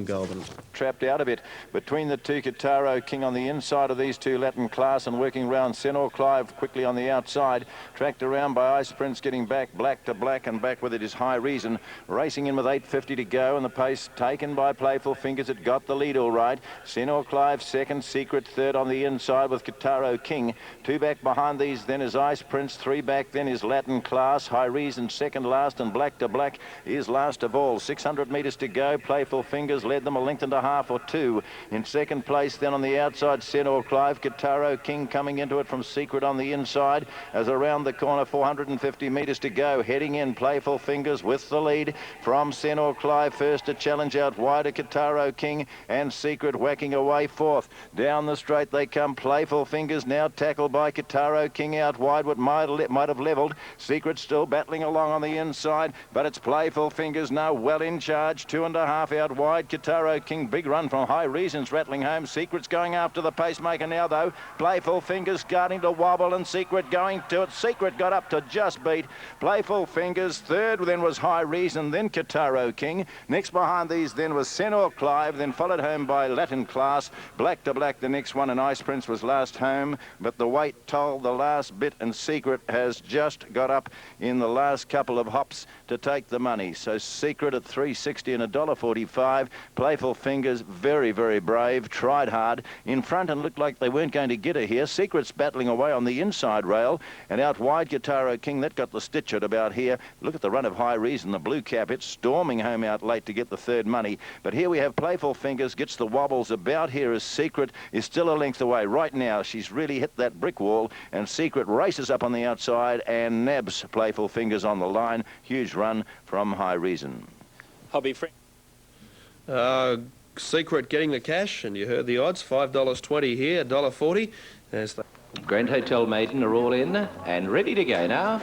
Golden. Trapped out a bit between the two. Kataro King on the inside of these two, Latin Class, and working round Senor Clive quickly on the outside. Tracked around by Ice Prince, getting back black to black, and back with it is High Reason. Racing in with 8:50 to go, and the pace taken by Playful Fingers. It got the lead all right. Senor Clive second, Secret third on the inside with Kataro King. Two back behind these then is Ice Prince. Three back then is Latin Class. High Reason second last, and black to black is last of all. 600 metres to go. Playful Fingers led them a length and a half or two. In second place then on the outside, Senor Clive. Kataro King coming into it from Secret on the inside. As around the corner, 450 metres to go. Heading in, Playful Fingers with the lead from Senor Clive. First to challenge out wider, Kataro King, and Secret whacking away fourth. Down the straight they come. Playful Fingers now tackled by Kataro King out wide. What might have levelled. Secret still battling along on the inside, but it's Playful Fingers now well in charge. 2.5 out wide. Kataro King, big run from High Reasons rattling home. Secret's going after the pacemaker now though. Playful Fingers starting to wobble, and Secret going to it. Secret got up to just beat Playful Fingers. Third then was High Reason, then Kataro King. Next behind these then was Senor Clive, then followed home by Latin Class. Black to black the next one, and Ice Prince was last home, but the weight told the last bit, and Secret has just got up in the last couple of hops to take the money. So Secret at $3.60 and $1.45. Playful Fingers very, very brave, tried hard in front and looked like they weren't going to get her here. Secret's battling away on the inside rail, and out wide Kataro King, that got the stitch at about here. Look at the run of High Reason, the blue cap. It's storming home out late to get the third money, but here we have Playful Fingers gets the wobbles about here as Secret is still a length away. Right now she's really hit that brick wall, and Secret races up on the outside and nabs Playful Fingers on the line. Huge run from High Reason. Hobby friend. Secret getting the cash, and you heard the odds. $5.20 here, $1.40. There's the Grand Hotel Maiden are all in and ready to go now.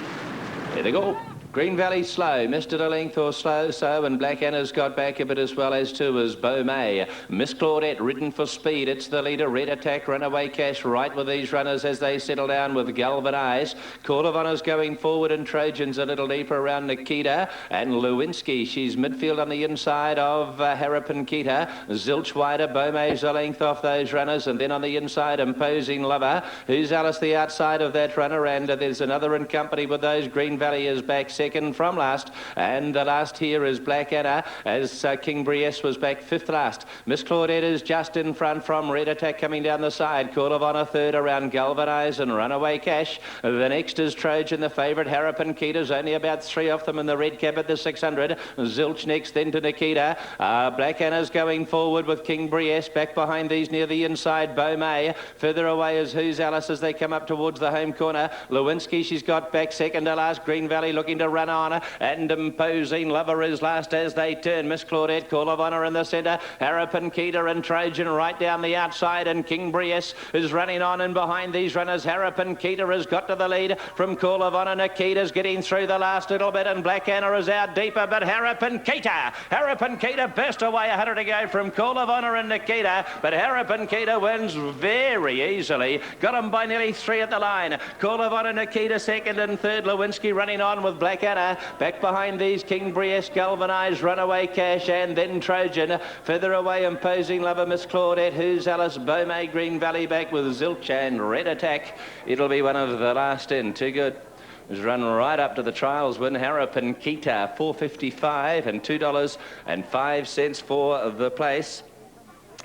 Here they go. Green Valley slow, missed it a length or so, and Black Anna's got back a bit as well as too as Beau May. Miss Claudette ridden for speed, it's the leader. Red Attack, Runaway Cash right with these runners as they settle down with Galvanize. Call of Honour's going forward, and Trojans a little deeper around Nikita and Lewinsky. She's midfield on the inside of Harrapin Kita. Zilch wider, Beau May's a length off those runners, and then on the inside Imposing Lover. Who's Alice the outside of that runner, and there's another in company with those. Green Valley is back second from last, and the last here is Black Anna as King Briess was back fifth last. Miss Claudette is just in front from Red Attack coming down the side. Call of Honour third around Galvanize and Runaway Cash. The next is Trojan, the favourite. Harrapin Kita's only about three off them in the red cap at the 600. Zilch next, then to Nikita. Black Anna's going forward with King Briess. Back behind these near the inside, Beau May. Further away is Who's Alice as they come up towards the home corner. Lewinsky, she's got back second to last. Green Valley looking to run on, and Imposing Lover is last as they turn. Miss Claudette, Call of Honour in the centre. Harrapin Kita and Trojan right down the outside, and King Briess is running on and behind these runners. Harrapin Kita has got to the lead from Call of Honour. Nikita's getting through the last little bit, and Black Anna is out deeper, but Harrapin Kita burst away 100 to go from Call of Honour and Nikita, but Harrapin Kita wins very easily. Got him by nearly three at the line. Call of Honour, Nikita second, and third Lewinsky running on with Black Anna. Back behind these, King Briess, Galvanize, Runaway Cash, and then Trojan. Further away, Imposing Lover, Miss Claudette, Who's Alice, Beau May, Green Valley back with Zilch and Red Attack. It'll be one of the last in. Too Good has run right up to the trials win. Harrapin Kita, $4.55 and $2.05 for the place.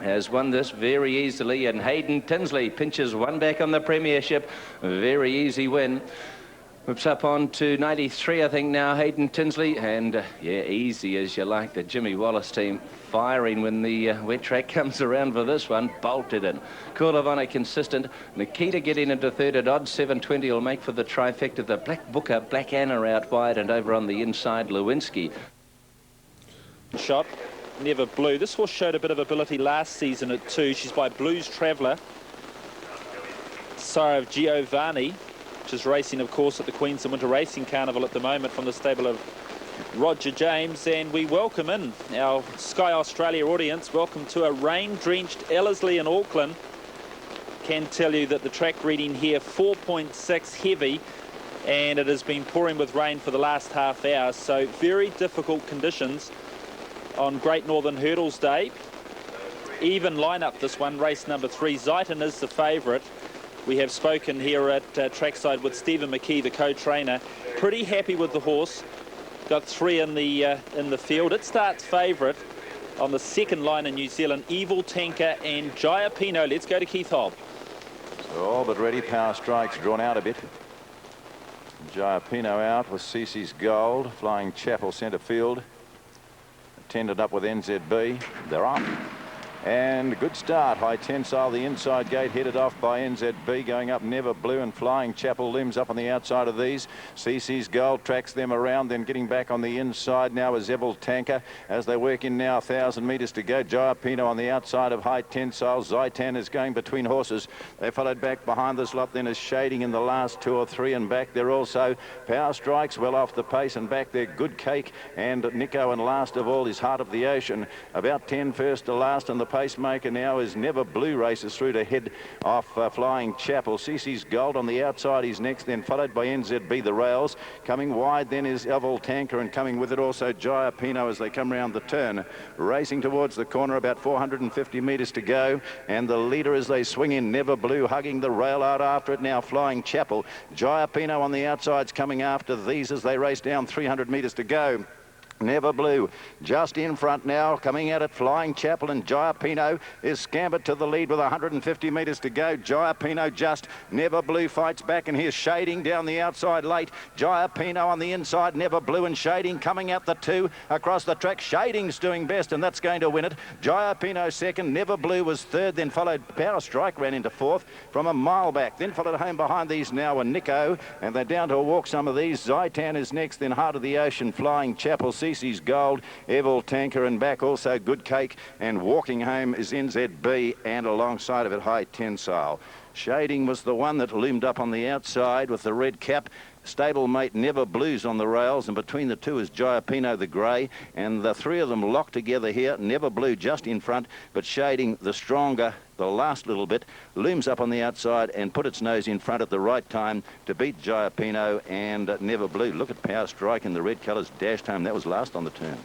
Has won this very easily, and Hayden Tinsley pinches one back on the premiership. Very easy win. Whips up on to 93, I think now, Hayden Tinsley, and yeah, easy as you like. The Jimmy Wallace team firing when the wet track comes around for this one. Bolted in. Call of Honour consistent. Nikita getting into third at odds 720 will make for the trifecta. The Black Booker, Black Anna out wide, and over on the inside, Lewinsky. Shot, Never Blue. This horse showed a bit of ability last season at 2. She's by Blues Traveller, sire of Giovanni, which is racing, of course, at the Queensland Winter Racing Carnival at the moment from the stable of Roger James. And we welcome in our Sky Australia audience. Welcome to a rain-drenched Ellerslie in Auckland. Can tell you that the track reading here, 4.6 heavy, and it has been pouring with rain for the last half hour, so very difficult conditions on Great Northern Hurdles Day. Even lineup this one, race number 3. Zaitan is the favourite. We have spoken here at trackside with Stephen McKell, the co-trainer. Pretty happy with the horse. Got 3 in the field. It starts favourite on the second line in New Zealand. Evil Tanker and Jayapino. Let's go to Keith Hobb. So all but ready. Power Strike's drawn out a bit. Jayapino out with Cece's Gold. Flying Chapel centre field. Attended up with NZB. They're up. And good start. High Tensile, the inside gate, headed off by NZB, going up Never Blue, and Flying Chapel limbs up on the outside of these. CC's Gold tracks them around, then getting back on the inside now is Evil Tanker as they work in now. 1,000 metres to go. Jayapino on the outside of High Tensile. Zaitan is going between horses. They followed back behind this lot, then is Shading in the last 2 or 3, and back there also Power Strikes well off the pace, and back there Good Cake and Nico, and last of all is Heart of the Ocean. About 10 first to last, and the pacemaker now is Never Blue, races through to head off Flying Chapel. CC's Gold on the outside is next, then followed by NZB, the rails. Coming wide then is Evil Tanker, and coming with it also Jayapino as they come round the turn. Racing towards the corner, about 450 metres to go, and the leader as they swing in, Never Blue, hugging the rail out after it now, Flying Chapel. Jayapino on the outside's coming after these as they race down 300 metres to go. Never Blue just in front now, coming at it Flying Chapel, and Jayapino is scampered to the lead with 150 metres to go. Jayapino just, Never Blue fights back, and here's Shading down the outside late. Jayapino on the inside, Never Blue and Shading coming at the 2 across the track. Shading's doing best, and that's going to win it. Jayapino second, Never Blue was third, then followed Power Strike, ran into fourth from a mile back, then followed home behind these now and Nico, and they're down to a walk some of these. Zaitan is next, then Heart of the Ocean, Flying Chapel, CC's Gold, Evil Tanker, and back also Good Cake, and walking home is NZB, and alongside of it High Tensile. Shading was the one that loomed up on the outside with the red cap. Stablemate Never Blues on the rails, and between the 2 is Jayapino the grey, and the 3 of them locked together here. Never Blue just in front, but Shading the stronger the last little bit, looms up on the outside and put its nose in front at the right time to beat Jayapino and Never Blue. Look at Power Strike in the red colours, dashed home. That was last on the turn.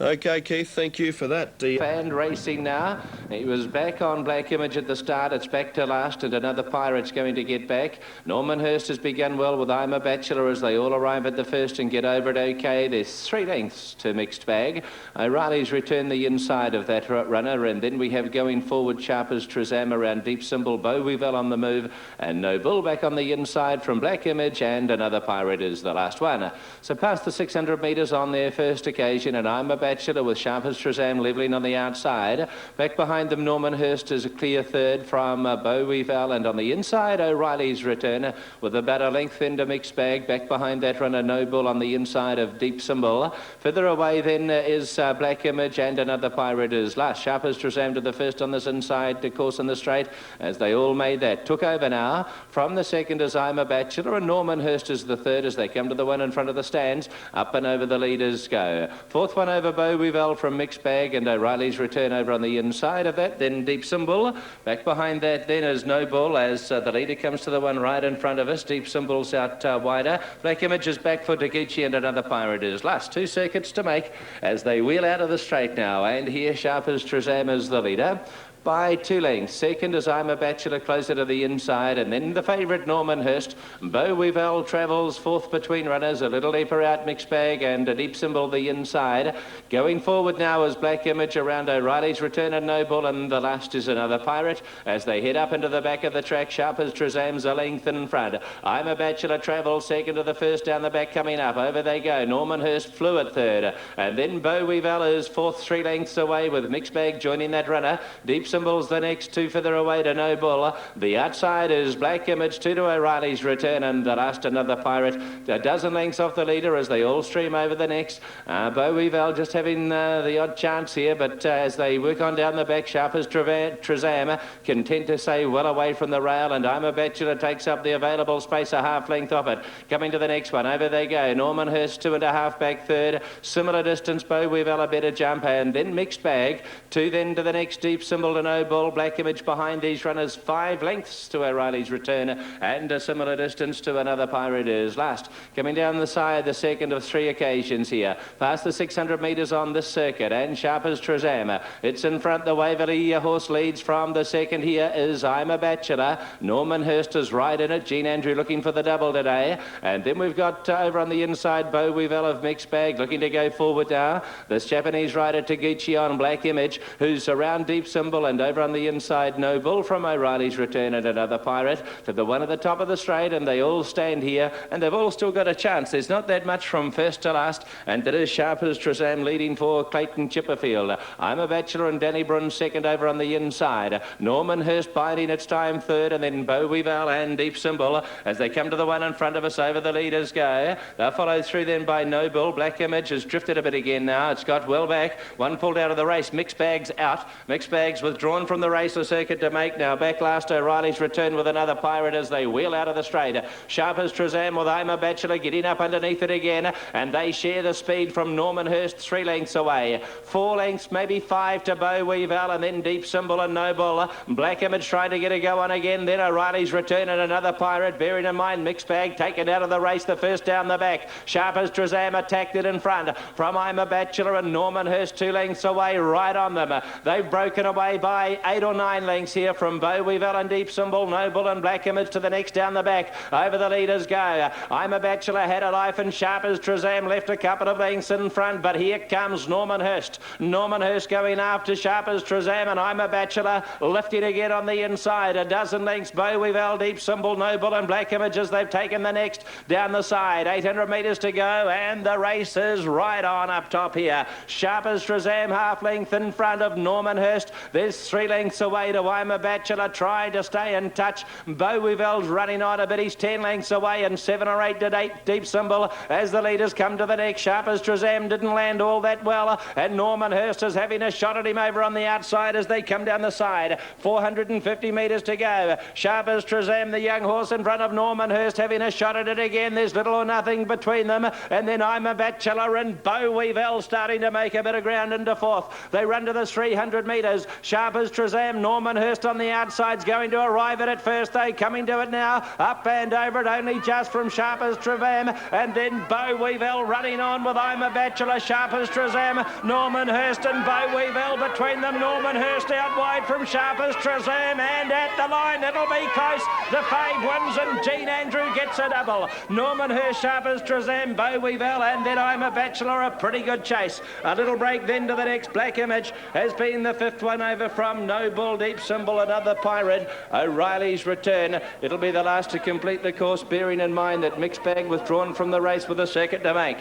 Okay, Keith, thank you for that. Fan racing now. He was back on Black Image at the start. It's back to last, and another Pirate's going to get back. Norman Hurst has begun well with I'm a Bachelor as they all arrive at the first and get over it okay. There's 3 lengths to Mixed Bag. O'Reilly's returned the inside of that runner, and then we have going forward Sharpers Trezam around Deep Symbol, Beau Weevil on the move, and No Bull back on the inside from Black Image, and another Pirate is the last one. So past the 600 metres on their first occasion, and I'm a Bachelor with Sharpers Trezam levelling on the outside. Back behind them, Norman Hurst is a clear third from Beau Weevil, and on the inside, O'Reilly's return with about a length into Mixed Bag. Back behind that runner, No Bull on the inside of Deep Symbol. Further away then is Black Image, and another Pirate is last. Sharpers Trezam to the first on this inside to course in the straight as they all made that. Took over now from the second is I'm a Bachelor, and Norman Hurst is the third as they come to the one in front of the stands. Up and over the leaders go. Fourth one over Beau Weevil from Mixed Bag, and O'Reilly's return over on the inside of that. Then Deep Symbol. Back behind that then is No Bull as the leader comes to the one right in front of us. Deep Symbol's out wider. Black Image is back for Taguchi, and another Pirate is last. 2 circuits to make as they wheel out of the straight now, and here Sharpers Trezam is the leader by 2 lengths. Second as I'm a Bachelor closer to the inside, and then the favourite Norman Hurst. Beau Weevil travels fourth between runners, a little deeper out Mixed Bag, and a Deep Symbol the inside. Going forward now is Black Image around O'Reilly's return and No Bull, and the last is another Pirate as they head up into the back of the track. Sharpers Trezam's a length in front. I'm a Bachelor travels second to the first down the back coming up. Over they go. Norman Hurst flew at third, and then Beau Weevil is fourth 3 lengths away with Mixed Bag joining that runner. Deep Symbol's the next 2 further away to No Bull. The outside is Black Image, 2 to O'Reilly's return, and the last another Pirate. A dozen lengths off the leader as they all stream over the next. Beau Weevil just having the odd chance here, but as they work on down the back, Sharpers Trezam content to stay well away from the rail, and I'm a Bachelor takes up the available space a half length off it. Coming to the next one, over they go. Norman Hurst 2.5 back third. Similar distance, Beau Weevil a better jump, and then Mixed Bag. 2 then to the next Deep Symbol and No Bull. Black Image behind these runners, 5 lengths to O'Reilly's Return, and a similar distance to Another Pirate is last. Coming down the side, the second of 3 occasions here. Past the 600 metres on this circuit, and sharp as Trezam. It's in front. The Waverley horse leads from the second here is I'm a Bachelor. Norman Hurst is right in it. Jean Andrew looking for the double today. And then we've got over on the inside Beau Weevil of Mixed Bag looking to go forward now. This Japanese rider Taguchi on Black Image, who's around Deep Symbol, and over on the inside No Bull from O'Reilly's Return and Another Pirate to the one at the top of the straight, and they all stand here and they've all still got a chance. There's not that much from first to last, and it is sharp as Trezam leading for Clayton Chipperfield. I'm a Bachelor and Danny Brun second over on the inside. Norman Hurst biding its time third, and then Beau Weevil and Deep Symbol as they come to the one in front of us. Over the leaders go. They're followed through then by No Bull. Black Image has drifted a bit again now. It's got well back. One pulled out of the race. Mixed Bags out. Mixed Bags withdrawn from the race. The circuit to make now. Back last O'Reilly's Return with Another Pirate as they wheel out of the straight. Sharp as Trezam with I'm a Bachelor getting up underneath it again, and they share the speed from Norman Hurst 3 lengths away. 4 lengths, maybe 5 to Beau Weevil, and then Deep Symbol and No Bull. Black Image trying to get a go on again. Then O'Reilly's Return and Another Pirate. Bearing in mind Mixed Bag taken out of the race, the first down the back. Sharp as Trezam attacked it in front from I'm a Bachelor, and Norman Hurst 2 lengths away right on them. They've broken away by 8 or 9 lengths here from Beau Weevil and Deep Symbol. No Bull and Black Image to the next down the back. Over the leaders go. I'm a Bachelor had a life, and sharp as Trezam left a couple of lengths in front, but here comes Norman Hurst. Norman Hurst going after sharp as Trezam, and I'm a Bachelor lifting again on the inside. A dozen lengths Beau Weevil, Deep Symbol, No Bull and Black Image as they've taken the next down the side. 800 metres to go, and the race is right on up top here. Sharp as Trezam half length in front of Norman Hurst. There's 3 lengths away to I'm a Bachelor trying to stay in touch. Beau Weevil's running on a bit. He's 10 lengths away, and 7 or 8 to 8 Deep Symbol as the leaders come to the next. Sharp as Trezam didn't land all that well, and Norman Hurst is having a shot at him over on the outside as they come down the side. 450 metres to go. Sharp as Trezam, the young horse in front of Norman Hurst, having a shot at it again. There's little or nothing between them, and then I'm a Bachelor and Beau Weevil starting to make a bit of ground into fourth. They run to the 300 metres. Sharp as Trezam, Norman Hurst on the outside's going to arrive at it first. They coming to it now, up and over it only just from Sharp as Trezam, and then Beau Weevil running on with I'm a Bachelor. Sharp as Trezam, Norman Hurst and Beau Weevil between them. Norman Hurst out wide from Sharp as Trezam, and at the line it'll be close. The fave wins, and Jean Andrew gets a double. Norman Hurst, Sharp as Trezam, Beau Weevil, and then I'm a Bachelor. A pretty good chase. A little break then to the next. Black Image has been the 5th one over from No Bull, Deep Symbol, Another Pirate. O'Reilly's Return. It'll be the last to complete the course, bearing in mind that Mixed Bag withdrawn from the race with a circuit to make.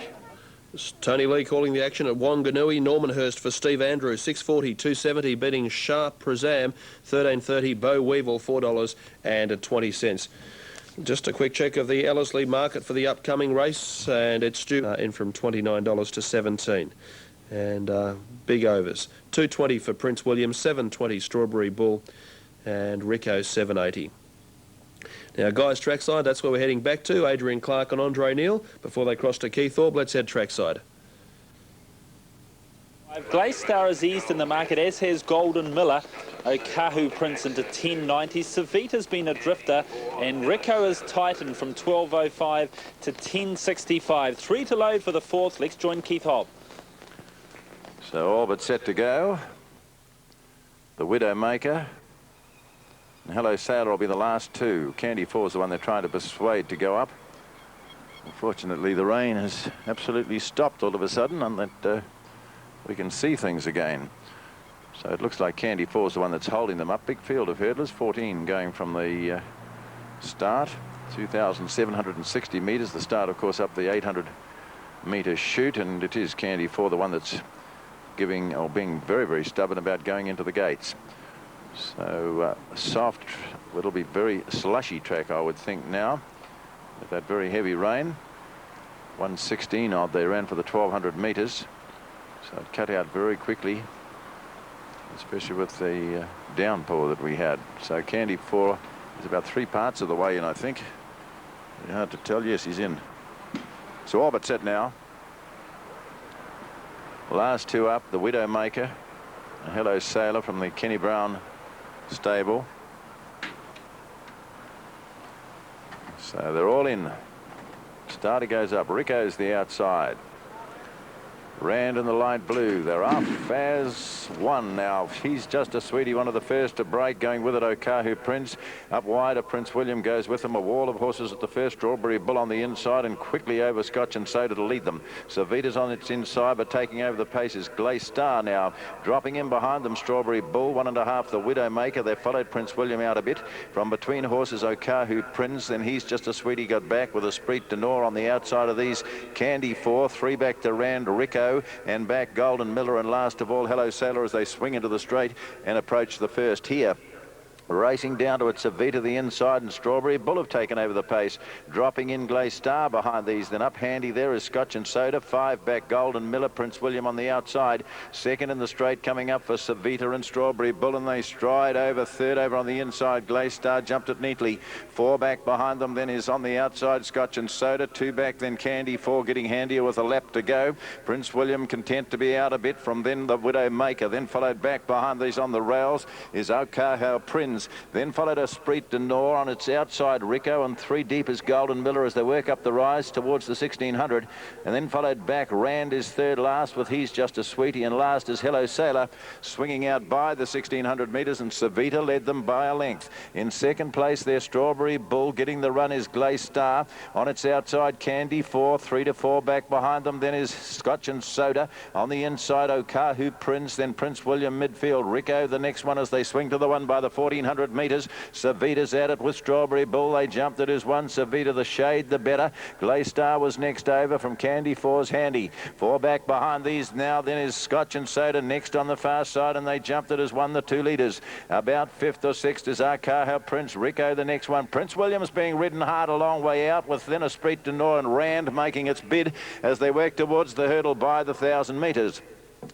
Tony Lee calling the action at Wanganui. Norman Hurst for Steve Andrew, 6.40, 2.70, beating Sharp Trezam, 13.30, Beau Weevil, $4.20. Just a quick check of the Ellerslie market for the upcoming race, and it's due in from $29 to $17. And big overs, 2.20 for Prince William, 7.20 Strawberry Bull, and Rico 7.80. Now, guys, trackside, that's where we're heading back to. Adrian Clark and Andre Neal before they cross to Keithorpe. Let's head trackside. Glaystar has eased in the market, as has Golden Miller. Okahu Prince into 10.90. Savita's been a drifter, and Rico has tightened from 12.05 to 10.65. 3 to load for the 4th. Let's join Keith Hobb. So all but set to go. The Widowmaker and Hello Sailor will be the last 2. Candy 4 is the one they're trying to persuade to go up. Unfortunately, the rain has absolutely stopped all of a sudden, and that we can see things again. So it looks like Candy 4 is the one that's holding them up. Big field of hurdlers, 14 going from the start. 2,760 metres. The start, of course, up the 800-metre chute, and it is Candy 4 the one that's giving or being very, very stubborn about going into the gates. So soft, it'll be very slushy track, I would think, now with that very heavy rain. 1:16 odd they ran for the 1,200 metres, so it cut out very quickly, especially with the downpour that we had. So Candy 4 is about 3 parts of the way in, I think. Very hard to tell. Yes, he's in. So all but set now. Last 2 up, the Widowmaker Hello Sailor from the Kenny Brown stable. So they're all in. Starter goes up. Rico's the outside. Rand in the light blue. They're off as one now. He's just a sweetie, one of the first to break. Going with it, Okahu Prince. Up wider, Prince William goes with them. A wall of horses at the first. Strawberry Bull on the inside and quickly over Scotch and Soda to lead them. Savita's on its inside, but taking over the pace is Glaze Star now. Dropping in behind them, Strawberry Bull. 1.5, the Widowmaker. They followed Prince William out a bit. From between horses, Okahu Prince. Then He's Just a Sweetie got back with Esprit de Nor on the outside of these. Candy 4. 3 back to Rand Rico. And back Golden Miller, and last of all Hello Sailor as they swing into the straight and approach the first here. Racing down to it, Savita the inside, and Strawberry Bull have taken over the pace. Dropping in Glaze Star behind these. Then up handy there is Scotch and Soda. 5 back Golden Miller, Prince William on the outside. Second in the straight coming up for Savita and Strawberry Bull, and they stride over. Third over on the inside, Glaze Star jumped it neatly. 4 back behind them then is on the outside Scotch and Soda. 2 back then Candy 4 getting handier with a lap to go. Prince William content to be out a bit from then the Widowmaker. Then followed back behind these on the rails is Okahu Prince. Then followed Esprit de Nor on its outside Rico, and 3 deep is Golden Miller as they work up the rise towards the 1600. And then followed back Rand is third last with He's Just a Sweetie, and last is Hello Sailor swinging out by the 1600 metres, and Savita led them by a length. In second place there Strawberry Bull. Getting the run is Glaze Star. On its outside Candy 4. 3 to 4 back behind them then is Scotch and Soda. On the inside Okahu Prince, then Prince William midfield. Rico the next one as they swing to the one by the 1400 metres. Savita's at it with Strawberry Bull. They jumped it as one. Savita the shade the better. Glaze Star was next over from Candy 4's handy. 4 back behind these now then is Scotch and Soda next on the far side, and they jumped it as one, the 2 leaders. About 5th or 6th is Okahu Prince. Rico the next one. Prince William's being ridden hard a long way out with then Esprit de Nor and Rand making its bid as they work towards the hurdle by the 1000 metres.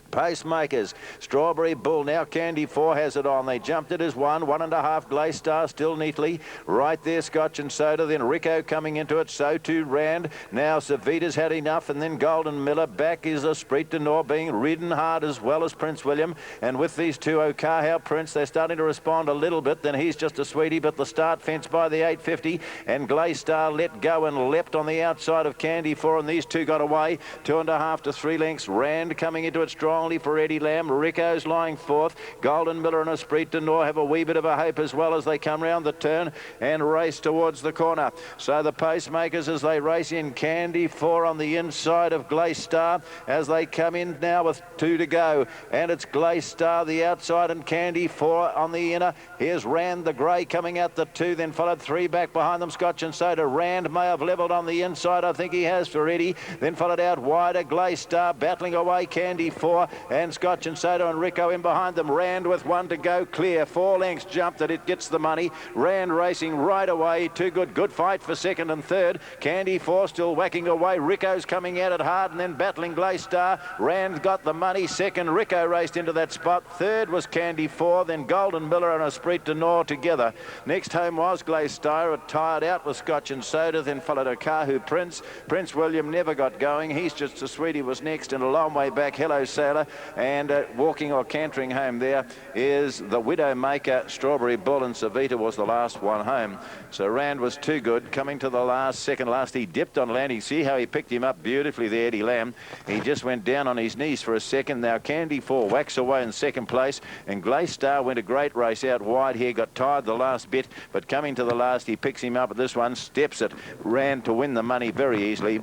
Pacemakers, Strawberry Bull, now Candy 4 has it on. They jumped it as 1, 1.5 Glaze Star still neatly. Right there Scotch and Soda, then Rico coming into it, so too Rand. Now Savita's had enough, and then Golden Miller. Back is Esprit de Nor being ridden hard as well as Prince William. And with these two, Okahu Prince, they're starting to respond a little bit. Then He's Just a Sweetie, but the start fence by the 850, and Glaze Star let go and leapt on the outside of Candy 4, and these two got away. 2.5 to 3 lengths. Rand coming into it strongly for Eddie Lamb. Rico's lying 4th. Golden Miller and Esprit de Nor have a wee bit of a hope as well as they come round the turn and race towards the corner. So the pacemakers as they race in, Candy 4 on the inside of Glaze Star as they come in now with 2 to go, and it's Glaze Star the outside and Candy 4 on the inner. Here's Rand the grey coming out the 2, then followed 3 back behind them Scotch and Soda. Rand may have levelled on the inside, I think he has for Eddie. Then followed out wider Glaze Star battling away Candy 4 and Scotch and Soda and Rico in behind them. Rand with 1 to go clear. 4 lengths jumped that it gets the money. Rand racing right away. Too good. Good fight for second and third. Candy 4 still whacking away. Rico's coming at it hard and then battling Glaze Star. Rand got the money. Second, Rico raced into that spot. Third was Candy 4. Then Golden Miller and Esprit de Nor together. Next home was Glaze Star. Tired out with Scotch and Soda. Then followed Okahu Prince. Prince William never got going. He's Just a Sweetie was next, and a long way back Hello Sailor. And walking or cantering home there is the Widowmaker, Strawberry Bull, and Savita was the last one home. So Rand was too good. Coming to the last, second last, he dipped on landing. See how he picked him up beautifully there, Eddie Lamb. He just went down on his knees for a second. Now Candy 4 whacks away in second place, and Glaze Star went a great race out wide here, got tired the last bit, but coming to the last, he picks him up at this one, steps it, Rand to win the money very easily.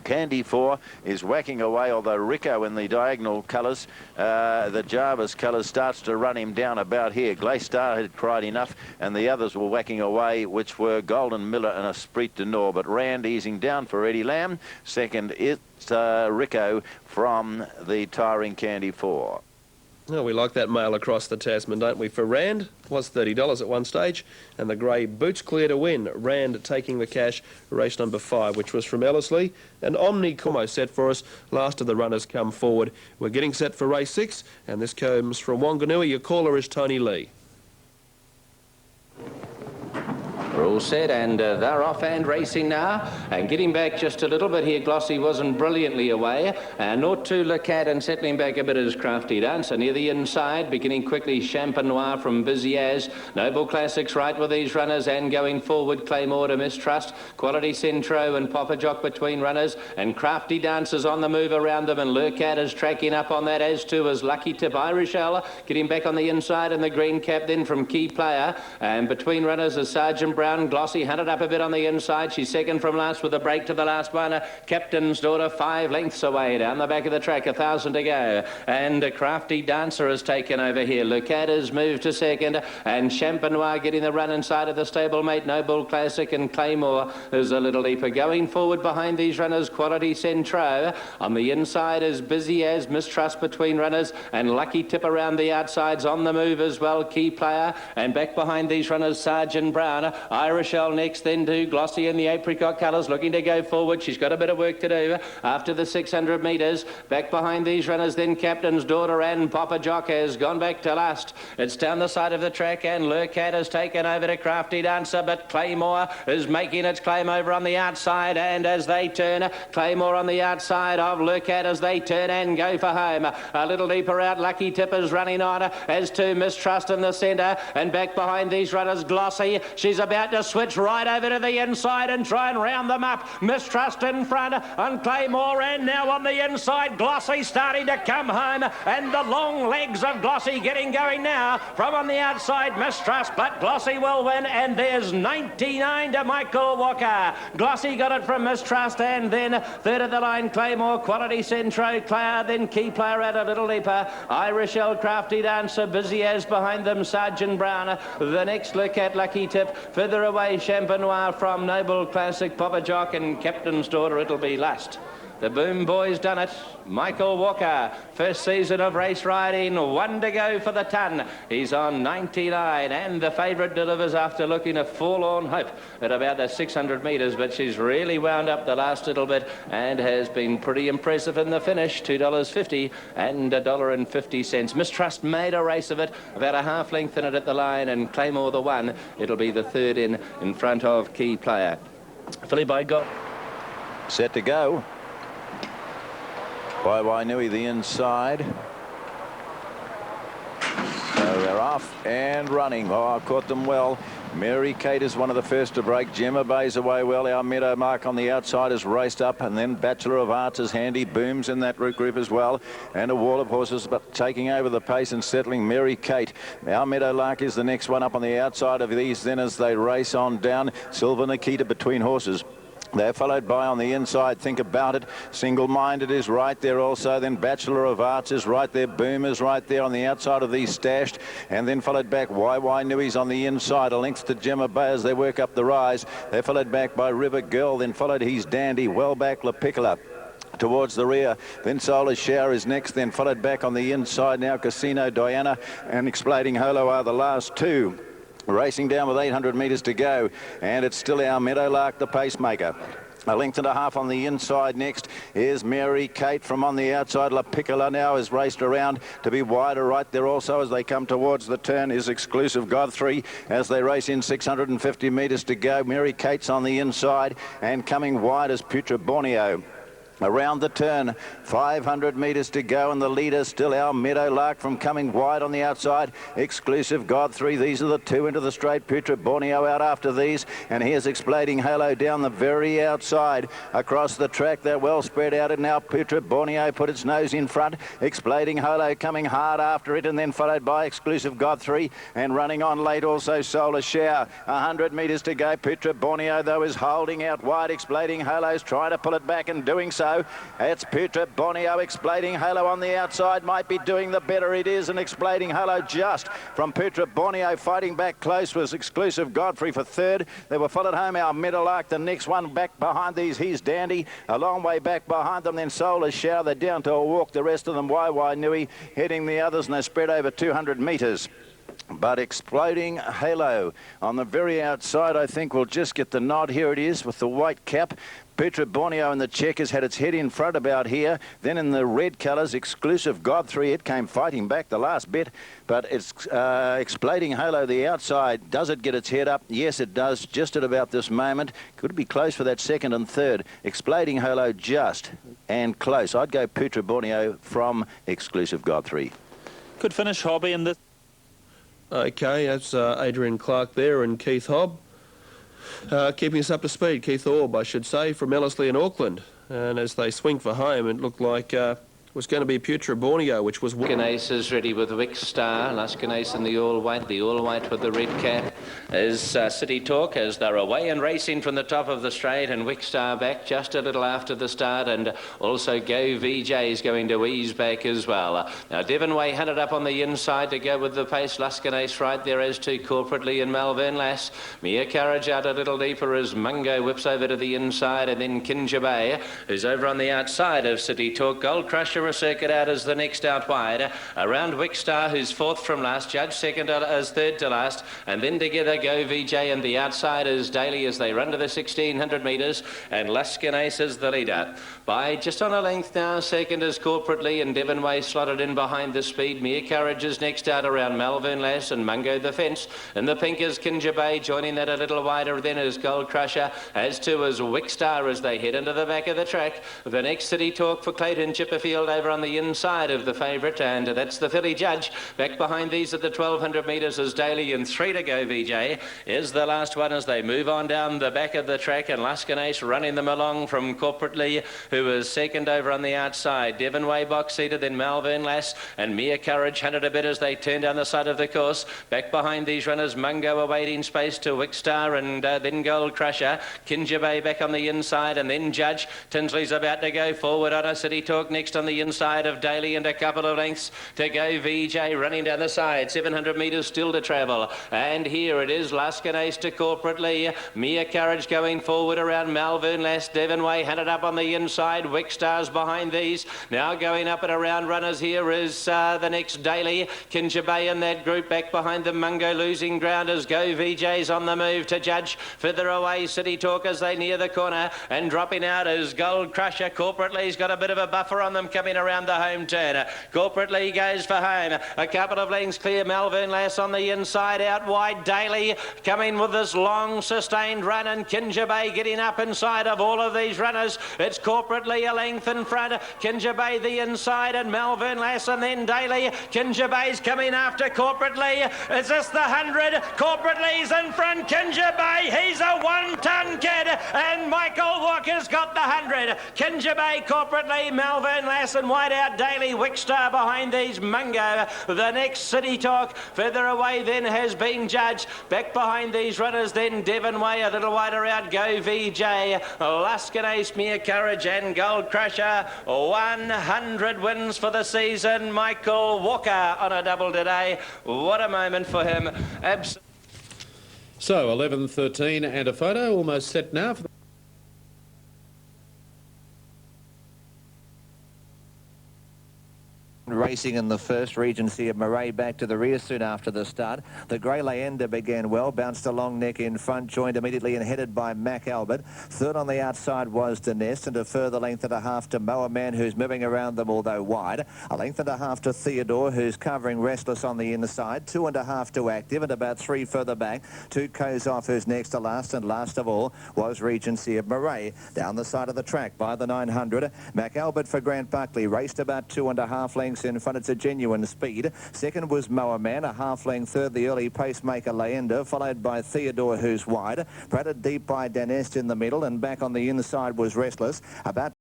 Candy 4 is whacking away, although Rico in the diagonal colours, the Jarvis colours, starts to run him down about here. Glaze Star had cried enough, and the others were whacking away, which were Golden Miller and Esprit de Nor. But Rand easing down for Eddie Lamb. Second, it's Rico from the tiring Candy 4. Oh, we like that mail across the Tasman, don't we? For Rand, was $30 at one stage, and the grey Boots Clear to win. Rand taking the cash, race number 5, which was from Ellerslie. And Omni Como set for us. Last of the runners come forward. We're getting set for race 6, and this comes from Wanganui. Your caller is Tony Lee. We're all set, and they're off and racing now. And getting back just a little bit here, Glossy wasn't brilliantly away. 0-2 Le Cat, and settling back a bit is Crafty Dancer near the inside. Beginning quickly, Champenois from Busy As. Noble Classics right with these runners, and going forward, Claymore to Mistrust. Quality Centro and Papa Jock between runners. And Crafty Dancer's on the move around them, and Le Cat is tracking up on that, as too is Lucky Tip. Rosehill getting back on the inside, and the green cap then from Key Player. And between runners is Sergeant Brown. Glossy hunted up a bit on the inside. She's second from last with a break to the last one. Captain's Daughter 5 lengths away down the back of the track, 1,000 to go. And a Crafty Dancer has taken over here. Le Cat has moved to second, and Champenois getting the run inside of the stablemate. Noble Classic and Claymore is a little deeper. Going forward behind these runners, Quality Centro. On the inside is Busy As, Mistrust between runners, and Lucky Tip around the outsides on the move as well. Key Player, and back behind these runners, Sergeant Brown. Rosehill next, then to Glossy in the apricot colours, looking to go forward. She's got a bit of work to do after the 600 metres. Back behind these runners, then Captain's Daughter, and Papa Jock has gone back to last. It's down the side of the track, and Le Cat has taken over to Crafty Dancer, but Claymore is making its claim over on the outside, and as they turn, Claymore on the outside of Le Cat as they turn and go for home. A little deeper out, Lucky Tip is running on, as to Mistrust in the centre, and back behind these runners, Glossy. She's about to switch right over to the inside and try and round them up. Mistrust in front on Claymore, and now on the inside, Glossy starting to come home, and the long legs of Glossy getting going now from on the outside, Mistrust, but Glossy will win, and there's 99 to Michael Walker. Glossy got it from Mistrust, and then third of the line, Claymore, Quality Centro, Claire, then Key Player out a little deeper. Rosehill, Crafty Dancer, Busy As behind them, Sergeant Brown. The next look at Lucky Tip. Further away, Champenois from Noble Classic, Papa Jock, and Captain's Daughter, it'll be last. The Boom Boys done it. Michael Walker, first season of race riding, 1 to go for the ton. He's on 99, and the favourite delivers after looking a forlorn hope at about the 600 metres, but she's really wound up the last little bit and has been pretty impressive in the finish. $2.50 and $1.50. Mistrust made a race of it, about a half length in it at the line, and Claymore the one. It'll be the third in front of Key Player. Philly by God. Set to go. Wanganui the inside. So they're off and running. Oh, I caught them well. Mary Kate is one of the first to break. Gemma Bay's away well. Our Meadow Mark on the outside has raced up, and then Bachelor of Arts is handy. Booms in that route group as well, and a wall of horses, but taking over the pace and settling Mary Kate. Our Meadow Lark is the next one up on the outside of these then as they race on down. Silver Nikita between horses. They're followed by on the inside, Think About It. Single-Minded is right there also. Then Bachelor of Arts is right there. Boom is right there on the outside of these Stashed. And then followed back Wanganui's on the inside. A length to Gemma Bay as they work up the rise. They're followed back by River Girl. Then followed He's Dandy. Well back La Piccola. Towards the rear, then Solar Shower is next, then followed back on the inside now Casino Diana and Exploding Holo are the last two. Racing down with 800 metres to go, and it's still our Meadowlark, the pacemaker. A length and a half on the inside. Next is Mary Kate from on the outside. La Piccola now is raced around to be wider right there also as they come towards the turn is Exclusive Godfrey as they race in 650 metres to go. Mary Kate's on the inside, and coming wide is Putra Borneo. Around the turn, 500 metres to go, and the leader still our Meadowlark from coming wide on the outside. Exclusive Godfrey. These are the two into the straight. Putra Borneo out after these, and here's Exploding Halo down the very outside. Across the track, they're well spread out, and now Putra Borneo put its nose in front. Exploding Halo coming hard after it, and then followed by Exclusive Godfrey, and running on late also Solar Shower. 100 metres to go. Putra Borneo though is holding out wide. Exploding Halo's trying to pull it back and doing so. It's Putra Borneo. Exploding Halo on the outside might be doing the better. It is an Exploding Halo just from Putra Borneo. Fighting back close was Exclusive Godfrey for third. They were followed home our Meadowlark. The next one back behind these, He's Dandy. A long way back behind them, then Solar Shower. They're down to a walk. The rest of them Wanganui heading the others, and they spread over 200 metres. But Exploding Halo on the very outside, I think, will just get the nod. Here it is with the white cap. Petra Borneo in the checkers had its head in front about here. Then in the red colours, Exclusive God3. It came fighting back the last bit. But it's Exploding Halo, the outside. Does it get its head up? Yes, it does, just at about this moment. Could be close for that second and third. Exploding Halo just and close. I'd go Petra Borneo from Exclusive God3. Could finish Hobby in this. Okay, that's Adrian Clark there and Keith Hobb. Keeping us up to speed, Keith Orb, I should say, from Ellerslie in Auckland. And as they swing for home, it looked like was going to be Petra Borneo, which was... Lascanace is ready with Wick Star. Lascanace in the all-white with the red cap is City Talk as they're away and racing from the top of the straight, and Wick Star back just a little after the start, and also Go VJ is going to ease back as well. Now Devon Way hunted up on the inside to go with the pace. Lascanace right there as to corporately in Malvern Lass. Mia Courage out a little deeper as Mungo whips over to the inside, and then Kinja Bay who's over on the outside of City Talk. Gold Crusher a circuit out as the next out wide. Around Wick Star, who's fourth from last. Judge second as third to last. And then together Go VJ and the outside is Daly as they run to the 1600 metres. And Lascanace is the leader. By just on a length now, second is corporately, and Devon Way slotted in behind the speed. Mia Courage is next out around Malvern Lass and Mungo the fence. And the pink is Kinja Bay, joining that a little wider then is Gold Crusher. As to as Wick Star as they head into the back of the track. The next City Talk for Clayton Chipperfield over on the inside of the favourite, and that's the filly Judge. Back behind these at the 1200 metres is Daly, and 3 to go VJ is the last one as they move on down the back of the track, and Lascanace running them along from corporately, who is second over on the outside. Devon Way box seated, then Malvern Lass and Mia Courage hunted a bit as they turn down the side of the course. Back behind these runners, Mungo awaiting space to Wick Star, and then Gold Crusher. Kinja Bay back on the inside, and then Judge. Tinsley's about to go forward on a City Talk next on the inside of Daly, and a couple of lengths to go VJ running down the side. 700 metres still to travel, and here it is Lascanace to corporately. Mia Courage going forward around Malvern Lass. Devon Way hunted up on the inside. Wick Star's behind these. Now going up and around runners here is the next Daly. Kinja Bay in that group. Back behind them Mungo losing ground as Go VJ's on the move to Judge. Further away City Talk as they near the corner, and dropping out is Gold Crusher. Corporately's got a bit of a buffer on them coming around the home turn. Corporately goes for home. A couple of lengths clear. Malvern Lass on the inside, out wide. Daly coming with this long sustained run, and Kinja Bay getting up inside of all of these runners. It's corporately a length in front. Kinja Bay the inside, and Malvern Lass, and then Daly. Kinja Bay's coming after corporately. Is this the 100? Corporately's in front. Kinja Bay, he's a one-ton kid, and Michael Walker's got the 100. Kinja Bay corporately, Malvern Lass and wide out Daly. Wick Star behind these, Mungo. The next City Talk. Further away then has been Judge. Back behind these runners then Devon Way, a little wider out Go VJ. Lascanace, Mia Courage and Gold Crusher. 100 wins for the season. Michael Walker on a double today. What a moment for him. So 11:13 and a photo almost set now for the racing in the first. Regency of Murray back to the rear soon after the start. The Grey Leander began well, bounced a long neck in front, joined immediately and headed by Mac Albert. Third on the outside was Denest, and a further length and a half to Moa Man, who's moving around them, although wide. A length and a half to Theodore, who's covering Restless on the inside. 2.5 to Active, and about 3 further back. 2 Kozov, who's next to last, and last of all was Regency of Murray. Down the side of the track by the 900. Mac Albert for Grant Buckley, raced about 2.5 lengths in front. It's a genuine speed. Second was Moa Man, a half length. Third, the early pacemaker Leander, followed by Theodore, who's wide. Pratted deep by Danest in the middle, and back on the inside was Restless. About